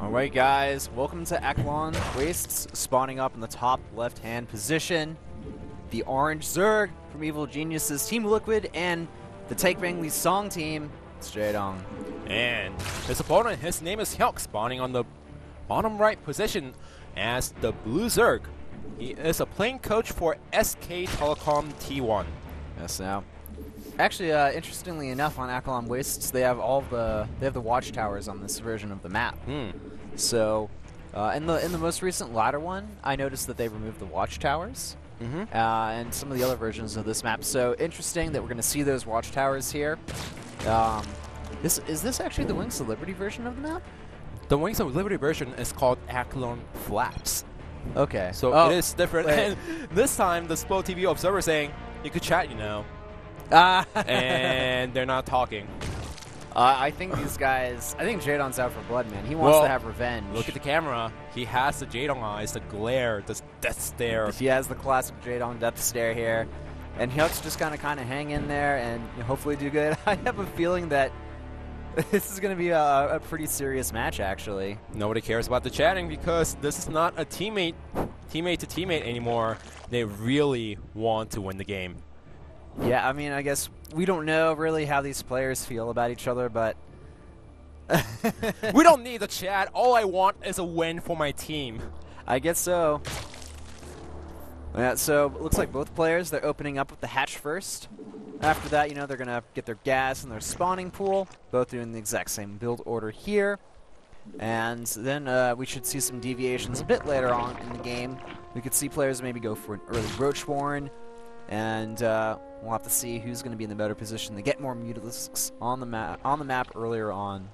Alright guys, welcome to Akilon. Wastes spawning up in the top left-hand position. The orange Zerg from Evil Genius's Team Liquid and the Take Bang Lee Song team, it's Jaedong. And his opponent, his name is Hyuk, spawning on the bottom right position as the blue Zerg. He is a playing coach for SK Telecom T1. Yes, now. Actually, interestingly enough, on Akilon Wastes, they have the watchtowers on this version of the map. So, in the most recent ladder one, I noticed that they removed the watchtowers, and some of the other versions of this map. So interesting that we're going to see those watchtowers here. Is this actually the Wings of Liberty version of the map? The Wings of Liberty version is called Akilon Flaps. Okay. So it is different. And this time, the SPL TV observer saying, you could chat, you know. And they're not talking. I think these guys, I think Jaedong's out for blood, man. He wants to have revenge. Look at the camera. He has the Jaedong eyes, the glare, the death stare. He has the classic Jaedong death stare here. And Hyuk's just kind of hang in there and hopefully do good. I have a feeling that this is going to be a pretty serious match, actually. Nobody cares about the chatting because this is not a teammate to teammate anymore. They really want to win the game. Yeah, I mean, I guess we don't know really how these players feel about each other, but... We don't need the chat. All I want is a win for my team. I guess so. Yeah, so it looks like both players, they're opening up with the hatch first. After that, they're going to get their gas and their spawning pool, both doing the exact same build order here. And then we should see some deviations a bit later on in the game. We could see players maybe go for an early Roachborn, and we'll have to see who's going to be in the better position to get more Mutalisks on the map earlier on.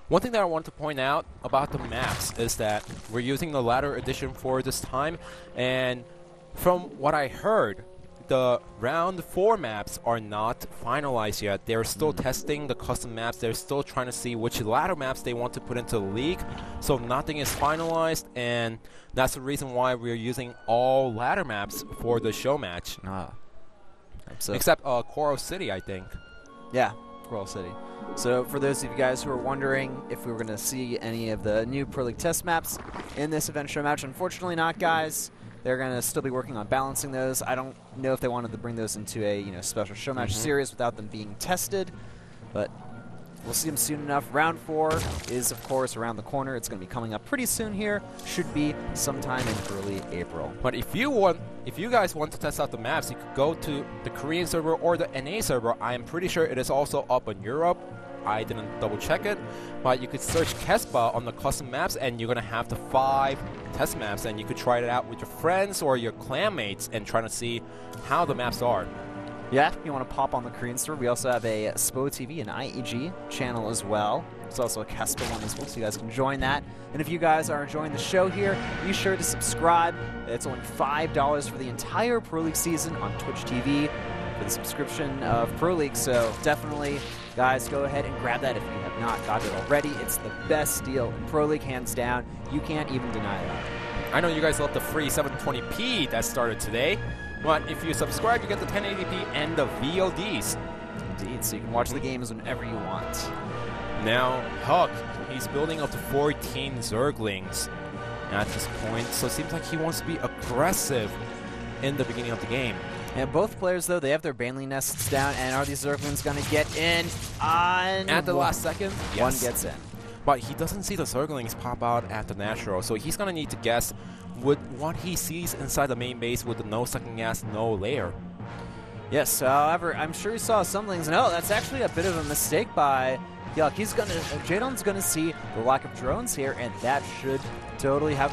One thing that I want to point out about the maps is that we're using the ladder edition for this time, and from what I heard, the round 4 maps are not finalized yet. They're still testing the custom maps. They're still trying to see which ladder maps they want to put into the league. So nothing is finalized, and that's the reason why we're using all ladder maps for the show match. Except Coral City, I think. Yeah, Coral City. So for those of you guys who are wondering if we were going to see any of the new Pro League test maps in this event show match, unfortunately not, guys. They're going to still be working on balancing those. I don't know if they wanted to bring those into a special show match series without them being tested, but we'll see them soon enough. Round 4 is, of course, around the corner. It's going to be coming up pretty soon here. Should be sometime in early April. But if you guys want to test out the maps, you could go to the Korean server or the NA server. I am pretty sure it is also up in Europe. I didn't double check it, but you could search Kespa on the custom maps and you're going to have the 5 test maps, and you could try it out with your friends or your clanmates and try to see how the maps are. Yeah, if you want to pop on the Korean server, we also have a SPO TV and IEG channel as well. There's also a Kespa one as well, so you guys can join that. And if you guys are enjoying the show here, be sure to subscribe. It's only $5 for the entire Pro League season on Twitch TV for the subscription of Pro League, so definitely, guys, go ahead and grab that if you have not got it already. It's the best deal in Pro League, hands down. You can't even deny that. I know you guys love the free 720p that started today, but if you subscribe, you get the 1080p and the VODs. Indeed, so you can watch the games whenever you want. Now, Hyuk, he's building up to 14 Zerglings at this point, so it seems like he wants to be aggressive in the beginning of the game. And both players, though, they have their Banley nests down, and are these Zerglings going to get in? At the last second, yes. One gets in. But he doesn't see the Zerglings pop out at the natural, so he's going to need to guess with what he sees inside the main base with the no second gas, no layer. Yes, however, I'm sure he saw some things. No, that's actually a bit of a mistake by Hyuk. Jaedong's going to see the lack of drones here, and that should totally have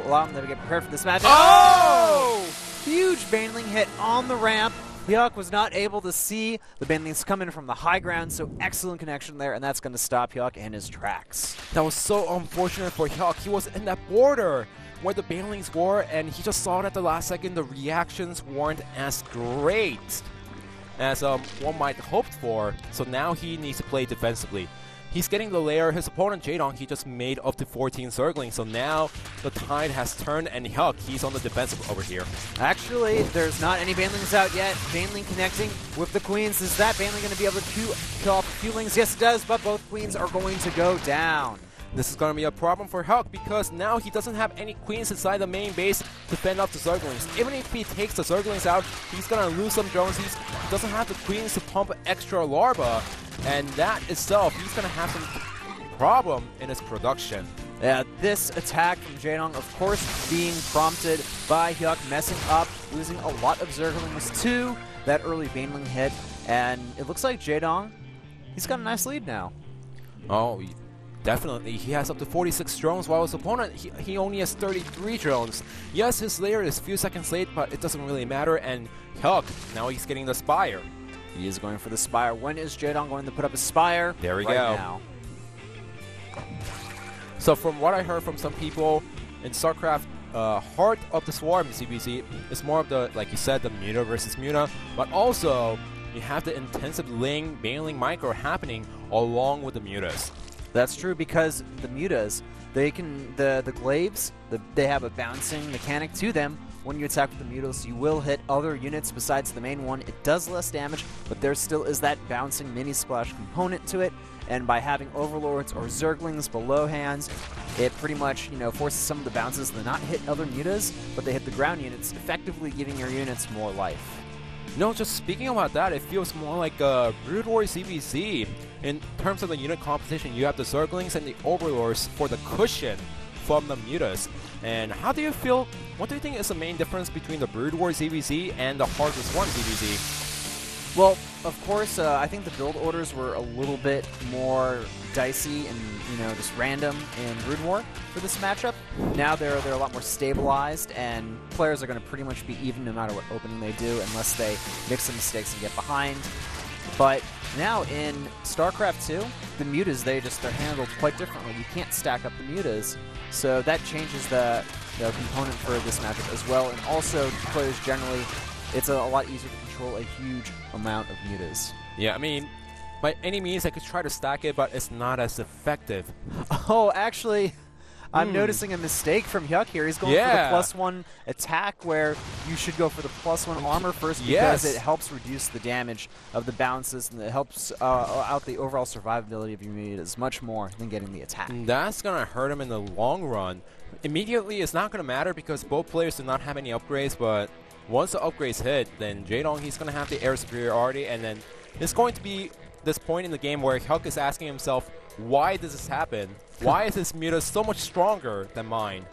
allow him to get prepared for this match. Oh! Huge Banling hit on the ramp. Hyuk was not able to see the Banlings coming from the high ground, so excellent connection there, and that's going to stop Hyuk in his tracks. That was so unfortunate for Hyuk. He was in that border where the Banlings were, and he just saw it at the last second. The reactions weren't as great as one might have hoped for, so now he needs to play defensively. He's getting the layer. His opponent, Jaedong, he just made up to 14 Zerglings. So now the tide has turned, and Hyuk, he's on the defensive over here. Actually, there's not any Banlings out yet. Banling connecting with the Queens. Is that Banling going to be able to kill off Fuelings? Yes, it does, but both Queens are going to go down. This is going to be a problem for Hyuk because now he doesn't have any queens inside the main base to fend off the Zerglings. Even if he takes the Zerglings out, he's going to lose some drones. He doesn't have the queens to pump extra larva, and that itself, he's going to have some problem in his production. Yeah, this attack from Jaedong, of course, being prompted by Hyuk messing up, losing a lot of Zerglings to that early Baneling hit, and it looks like Jaedong, he's got a nice lead now. Oh, definitely. He has up to 46 drones, while his opponent, he only has 33 drones. Yes, his layer is a few seconds late, but it doesn't really matter, and Hyuk, now he's getting the Spire. He is going for the Spire. When is Jaedong going to put up a Spire? There we right go. Now. So from what I heard from some people in Starcraft, Heart of the Swarm ZvZ is more of the, like you said, the Muta versus Muta, but also you have the intensive Ling, Baneling micro happening along with the Mutas. That's true, because the Mutas, they can, the Glaives, they have a bouncing mechanic to them. When you attack with the Mutas, you will hit other units besides the main one. It does less damage, but there still is that bouncing mini splash component to it. And by having Overlords or Zerglings below hands, it pretty much, forces some of the bounces to not hit other Mutas, but they hit the ground units, effectively giving your units more life. No, just speaking about that, it feels more like Brood War ZvZ. In terms of the unit composition, you have the Zerglings and the Overlords for the cushion from the Mutas. And how do you feel, what do you think is the main difference between the Brood War ZvZ and the Heart of the Swarm ZvZ? Well, of course, I think the build orders were a little bit more dicey and, just random in Brood War for this matchup. Now they're a lot more stabilized, and players are going to pretty much be even no matter what opening they do, unless they make some mistakes and get behind. But now in StarCraft 2, the Mutas, they're handled quite differently. You can't stack up the Mutas, so that changes the component for this matchup as well. And also, players generally, it's a lot easier to control a huge amount of Mutas. Yeah, I mean, by any means, I could try to stack it, but it's not as effective. Oh, actually, I'm noticing a mistake from Hyuk here. He's going for the +1 attack, where you should go for the +1 armor first, because it helps reduce the damage of the bounces, and it helps out the overall survivability of your Mutas much more than getting the attack. That's going to hurt him in the long run. Immediately, it's not going to matter because both players do not have any upgrades, but once the upgrades hit, then Jaedong, he's going to have the air superiority, and then it's going to be this point in the game where Hyuk is asking himself, why does this happen? Why is this Muta so much stronger than mine?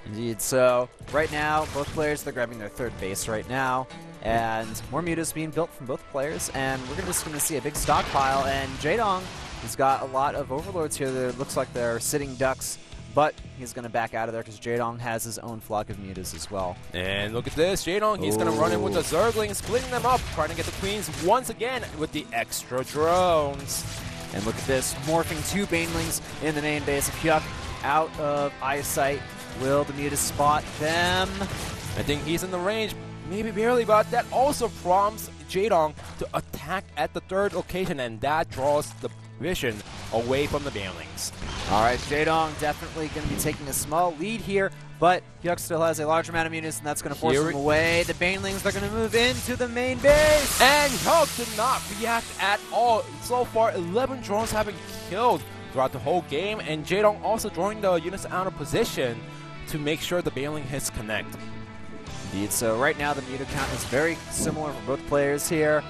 Indeed. So right now, both players, they're grabbing their third base right now, and more Mutas being built from both players, and we're just going to see a big stockpile, and Jaedong has got a lot of Overlords here that looks like they're sitting ducks, but he's going to back out of there because Jaedong has his own flock of Mutas as well. And look at this, Jaedong, he's going to run in with the Zerglings, splitting them up, trying to get the Queens once again with the extra drones. And look at this, morphing two Banelings in the main base of Hyuk, out of eyesight. Will the Mutas spot them? I think he's in the range, maybe barely, but that also prompts Jaedong to attack at the third location, and that draws the vision away from the Banelings. All right, Jaedong definitely going to be taking a small lead here, but Hyuk still has a large amount of units, and that's going to force him away. The Banelings are going to move into the main base. And Hyuk did not react at all. So far, 11 drones have been killed throughout the whole game, and Jaedong also drawing the units out of position to make sure the Baneling hits connect. Indeed, so right now the Muta count is very similar for both players here.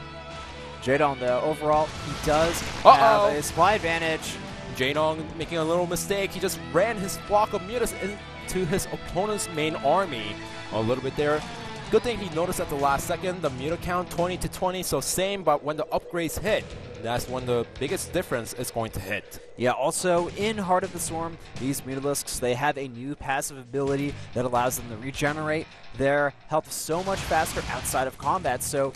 Jaedong, though, overall, he does have a supply advantage. Jaedong making a little mistake. He just ran his flock of Mutas into his opponent's main army a little bit there. Good thing he noticed at the last second. The Muta count 20 to 20, so same, but when the upgrades hit, that's when the biggest difference is going to hit. Yeah, also in Heart of the Swarm, these Mutalisks, they have a new passive ability that allows them to regenerate their health so much faster outside of combat. So,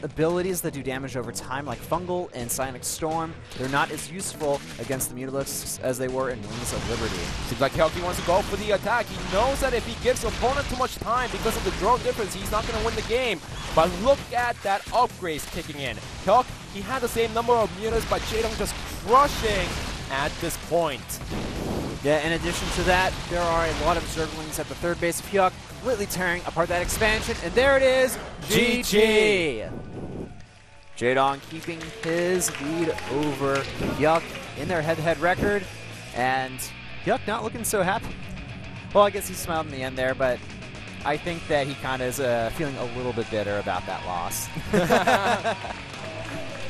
abilities that do damage over time, like Fungal and Psionic Storm, they're not as useful against the Mutalisks as they were in Wings of Liberty. Seems like Hyuk wants to go for the attack. He knows that if he gives opponent too much time because of the drone difference, he's not going to win the game. But look at that upgrades kicking in. Hyuk, he had the same number of Mutas, but Jaedong just crushing at this point. Yeah, in addition to that, there are a lot of Zerglings at the third base of Hyuk, completely tearing apart that expansion, and there it is, GG! Jaedong keeping his lead over Hyuk in their head-to-head record. And Hyuk not looking so happy. Well, I guess he smiled in the end there, but I think that he kind of is feeling a little bit bitter about that loss.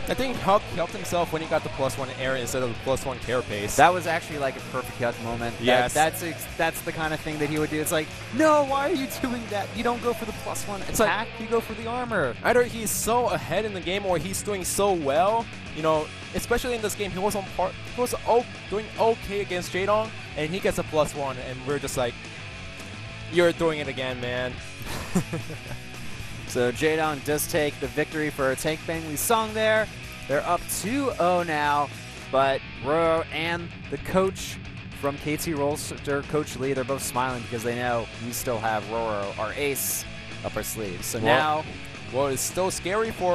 I think Hyuk helped himself when he got the +1 air instead of the +1 carapace. That was actually like a perfect Hyuk moment. Yes. That's the kind of thing that he would do. It's like, no, why are you doing that? You don't go for the +1 attack, you go for the armor. Either he's so ahead in the game or he's doing so well. You know, especially in this game, he was doing okay against Jaedong, and he gets a +1, and we're just like, you're doing it again, man. So Jaedong does take the victory for Tank Bang Lee Song there. They're up 2-0 now, but Roro and the coach from KT Rollster, Coach Lee, they're both smiling because they know we still have Roro, our ace, up our sleeves. So now... Well, it's still scary for